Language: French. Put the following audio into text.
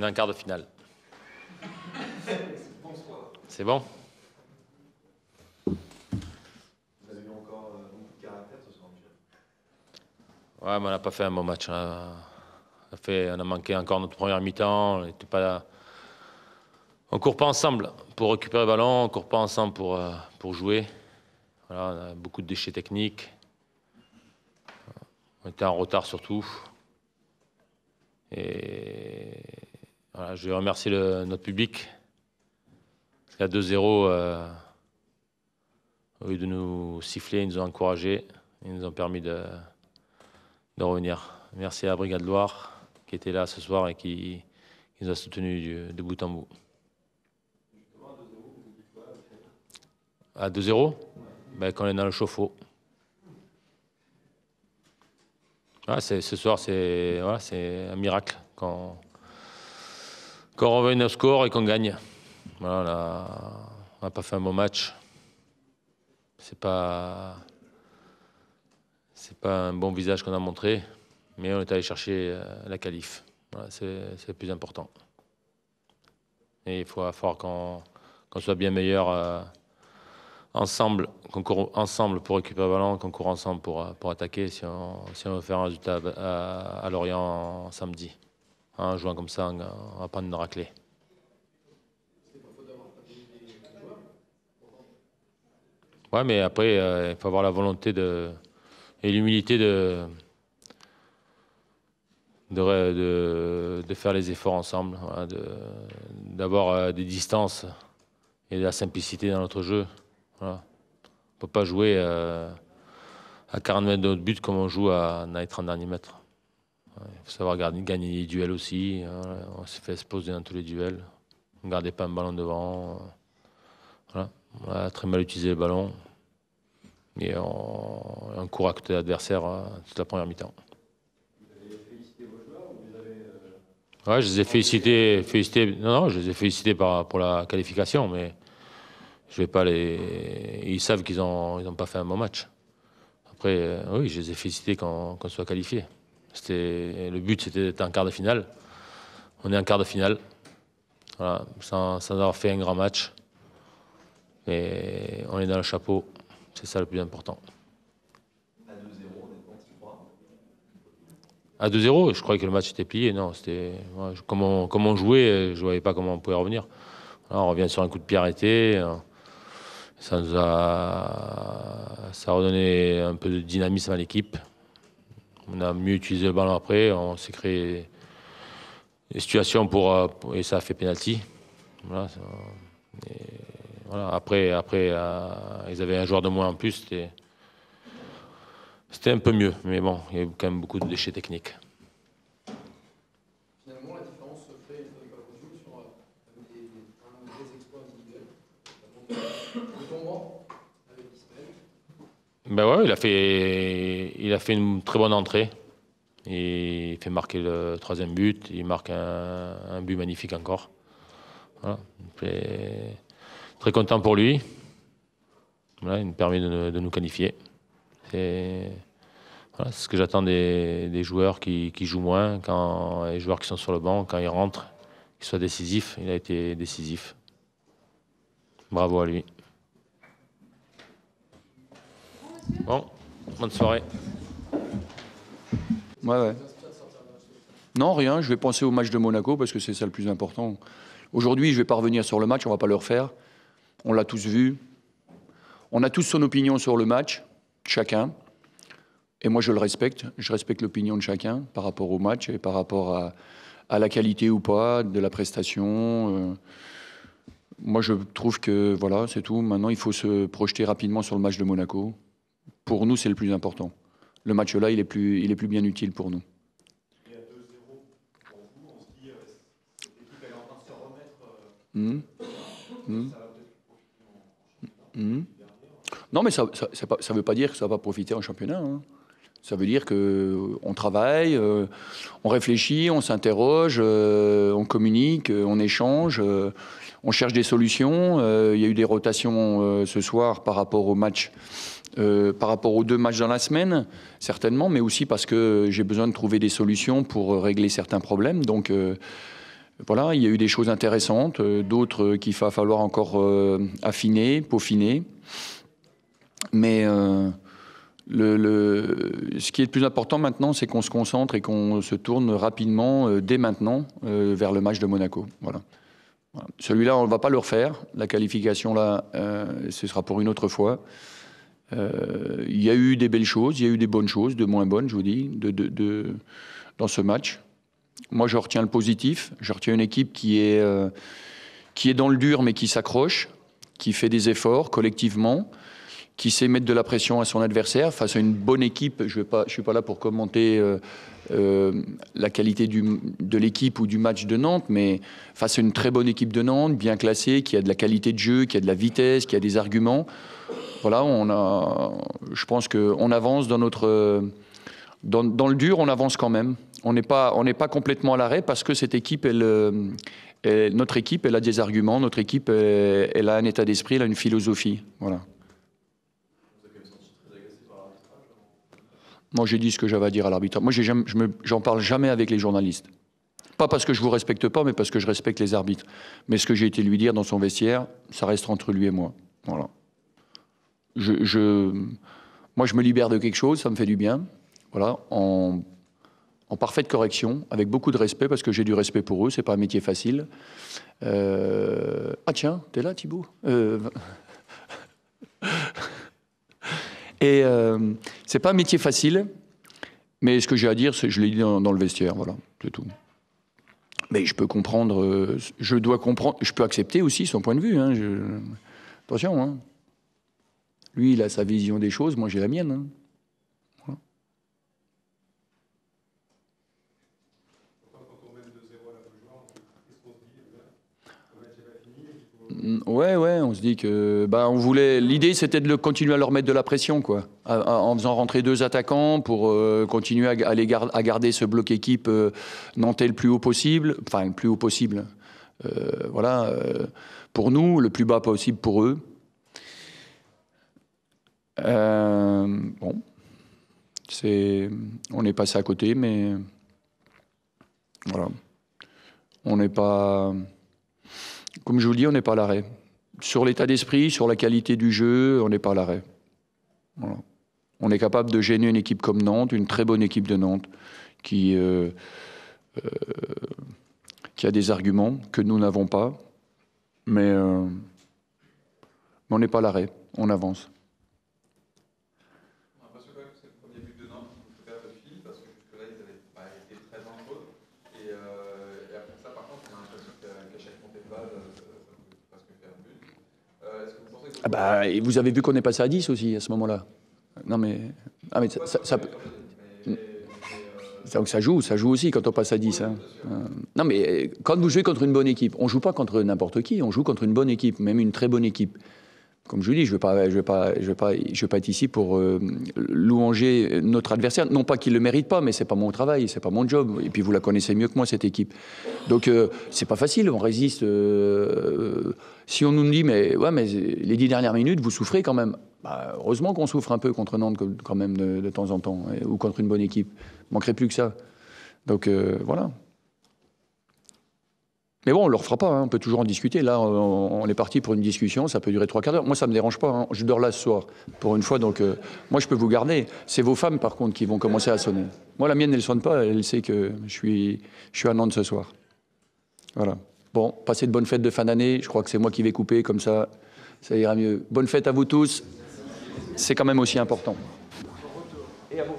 On est en quart de finale. C'est bon? Vous avez eu encore beaucoup de caractère ce soir, Michel? Ouais, mais on n'a pas fait un bon match. On a manqué encore notre première mi-temps. On n'était pas là. On court pas ensemble pour récupérer le ballon. On court pas ensemble pour jouer. Voilà, on a beaucoup de déchets techniques. On était en retard surtout. Et voilà, je vais remercier notre public. Parce qu'à 2-0, au lieu de nous siffler, ils nous ont encouragés. Ils nous ont permis de revenir. Merci à la Brigade Loire qui était là ce soir et qui nous a soutenus de bout en bout. À 2-0, ben, quand on est dans le chauffe-eau. Ah, ce soir, c'est un miracle quand on revient au score et qu'on gagne. Voilà, on n'a pas fait un bon match. C'est pas un bon visage qu'on a montré, mais on est allé chercher la qualif. Voilà, c'est le plus important. Et il faut falloir qu'on soit bien meilleur ensemble, qu'on court ensemble pour récupérer le ballon, qu'on court ensemble pour attaquer si on veut faire un résultat à Lorient samedi. En jouant comme ça, on va prendre une raclée. Ouais, mais après, il faut avoir la volonté et l'humilité de faire les efforts ensemble, voilà, d'avoir des distances et de la simplicité dans notre jeu. Voilà. On ne peut pas jouer à 40 mètres de notre but comme on joue dans les 30 derniers mètres. Il faut savoir gagner les duels aussi. On s'est fait exploser dans tous les duels. On ne gardait pas un ballon devant. Voilà. On a très mal utilisé le ballon. Et on court à côté de l'adversaire toute la première mi-temps. Vous avez félicité vos joueurs ou vous avez... Ouais, je les ai félicités. Non, je les ai félicités pour la qualification, mais je vais pas les. Ils savent qu'ils ont pas fait un bon match. Après, oui, je les ai félicités qu'on soit qualifiés. Le but, c'était d'être en quart de finale. On est en quart de finale. Voilà, sans avoir fait un grand match. Mais on est dans le chapeau. C'est ça le plus important. À 2-0, honnêtement, tu crois? À 2-0, je croyais que le match était plié. Non, c'était comme on jouait, je ne voyais pas comment on pouvait revenir. Alors, on revient sur un coup de pied arrêté. Ça a redonné un peu de dynamisme à l'équipe. On a mieux utilisé le ballon après. On s'est créé des situations et ça a fait pénalty. Voilà, voilà, après, ils avaient un joueur de moins en plus. C'était un peu mieux, mais bon, il y a quand même beaucoup de déchets techniques. Finalement, la différence se fait une fois qu'on joue sur des exploits individuels. Le tombant avec Ismaël. Ben ouais, il a fait une très bonne entrée. Et il fait marquer le 3e but. Il marque un but magnifique encore. Voilà. Très content pour lui. Voilà, il nous permet de nous qualifier. C'est ce que j'attends des joueurs qui jouent moins, quand les joueurs qui sont sur le banc, quand ils rentrent, qu'ils soient décisifs. Il a été décisif. Bravo à lui. Bon, bonne soirée. Ouais. Non, rien. Je vais penser au match de Monaco parce que c'est ça le plus important. Aujourd'hui, je ne vais pas revenir sur le match. On ne va pas le refaire. On l'a tous vu. On a tous son opinion sur le match, chacun. Et moi, je le respecte. Je respecte l'opinion de chacun par rapport au match et par rapport à la qualité ou pas de la prestation. Moi, je trouve que voilà, c'est tout. Maintenant, il faut se projeter rapidement sur le match de Monaco. Pour nous, c'est le plus important. Le match-là, il est plus bien utile pour nous. Et à 2-0 pour vous, on se dit cette équipe elle est en train de se remettre. Ça va peut-être profiter Non, mais ça veut pas dire que ça va profiter en championnat. Hein. Ça veut dire qu'on travaille, on réfléchit, on s'interroge, on communique, on échange, on cherche des solutions. Il y a eu des rotations ce soir par rapport au match. Par rapport aux 2 matchs dans la semaine, certainement, mais aussi parce que j'ai besoin de trouver des solutions pour régler certains problèmes. Donc, voilà, il y a eu des choses intéressantes, d'autres qu'il va falloir encore affiner, peaufiner. Mais ce qui est le plus important maintenant, c'est qu'on se concentre et qu'on se tourne rapidement, dès maintenant, vers le match de Monaco. Voilà. Voilà. Celui-là, on ne va pas le refaire. La qualification, là, ce sera pour une autre fois. Il y a eu des belles choses, il y a eu des bonnes choses, de moins bonnes, je vous dis, dans ce match. Moi, je retiens le positif. Je retiens une équipe qui est dans le dur, mais qui s'accroche, qui fait des efforts collectivement, qui sait mettre de la pression à son adversaire face à une bonne équipe. Je ne suis pas là pour commenter la qualité de l'équipe ou du match de Nantes, mais face à une très bonne équipe de Nantes, bien classée, qui a de la qualité de jeu, qui a de la vitesse, qui a des arguments. Voilà, je pense qu'on avance dans dans le dur, on avance quand même. On n'est pas complètement à l'arrêt parce que cette équipe, notre équipe, elle a des arguments, notre équipe, elle a un état d'esprit, elle a une philosophie. Voilà. Moi, j'ai dit ce que j'avais à dire à l'arbitre. Moi, j'en parle jamais avec les journalistes. Pas parce que je vous respecte pas, mais parce que je respecte les arbitres. Mais ce que j'ai été lui dire dans son vestiaire, ça reste entre lui et moi. Voilà. Moi, je me libère de quelque chose, ça me fait du bien. Voilà, en parfaite correction, avec beaucoup de respect, parce que j'ai du respect pour eux, c'est pas un métier facile. Ah tiens, t'es là, Thibaut Et c'est pas un métier facile, mais ce que j'ai à dire, je l'ai dit dans le vestiaire, voilà, c'est tout. Mais je peux comprendre, je dois comprendre, je peux accepter aussi son point de vue. Hein, attention, hein. Lui, il a sa vision des choses, moi j'ai la mienne. Hein. Voilà. Ouais, on se dit que, on voulait. L'idée, c'était de continuer à leur mettre de la pression, quoi, en faisant rentrer 2 attaquants pour continuer à garder ce bloc équipe nantais le plus haut possible, enfin le plus haut possible. Voilà, pour nous, le plus bas possible pour eux. Bon, on est passé à côté, mais voilà, on n'est pas. Comme je vous le dis, on n'est pas à l'arrêt. Sur l'état d'esprit, sur la qualité du jeu, on n'est pas à l'arrêt. Voilà. On est capable de gêner une équipe comme Nantes, une très bonne équipe de Nantes, qui a des arguments que nous n'avons pas. Mais on n'est pas à l'arrêt, on avance. On a l'impression quand même que c'est le premier but de Nantes qui vous fait perdre le fil, parce que jusque-là, ils n'avaient pas été très dangereux. Et après ça, par contre, on a l'impression qu'à chaque montée de balle, ça peut presque faire but. Est-ce que vous pensez que... Et vous avez vu qu'on est passé à 10 aussi, à ce moment-là. Non, mais... Ah, mais ça peut... Donc ça joue aussi quand on passe à 10. Hein. Non, mais quand vous jouez contre une bonne équipe, on ne joue pas contre n'importe qui, on joue contre une bonne équipe, même une très bonne équipe. Comme je vous dis, je vais pas être ici pour louanger notre adversaire. Non pas qu'il le mérite pas, mais c'est pas mon travail, c'est pas mon job. Et puis vous la connaissez mieux que moi, cette équipe. Donc c'est pas facile, on résiste. Si on nous dit, mais les 10 dernières minutes, vous souffrez quand même. Heureusement qu'on souffre un peu contre Nantes quand même de temps en temps, ou contre une bonne équipe. Il manquerait plus que ça. Donc voilà. Mais bon, on ne le refera pas, hein. On peut toujours en discuter. Là, on est parti pour une discussion, ça peut durer 3 quarts d'heure. Moi, ça ne me dérange pas, hein. Je dors là ce soir, pour une fois, donc moi, je peux vous garder. C'est vos femmes, par contre, qui vont commencer à sonner. Moi, la mienne, elle ne sonne pas, elle sait que je suis à Nantes ce soir. Voilà. Bon, passez de bonnes fêtes de fin d'année. Je crois que c'est moi qui vais couper, comme ça ira mieux. Bonne fête à vous tous. C'est quand même aussi important. Et à vos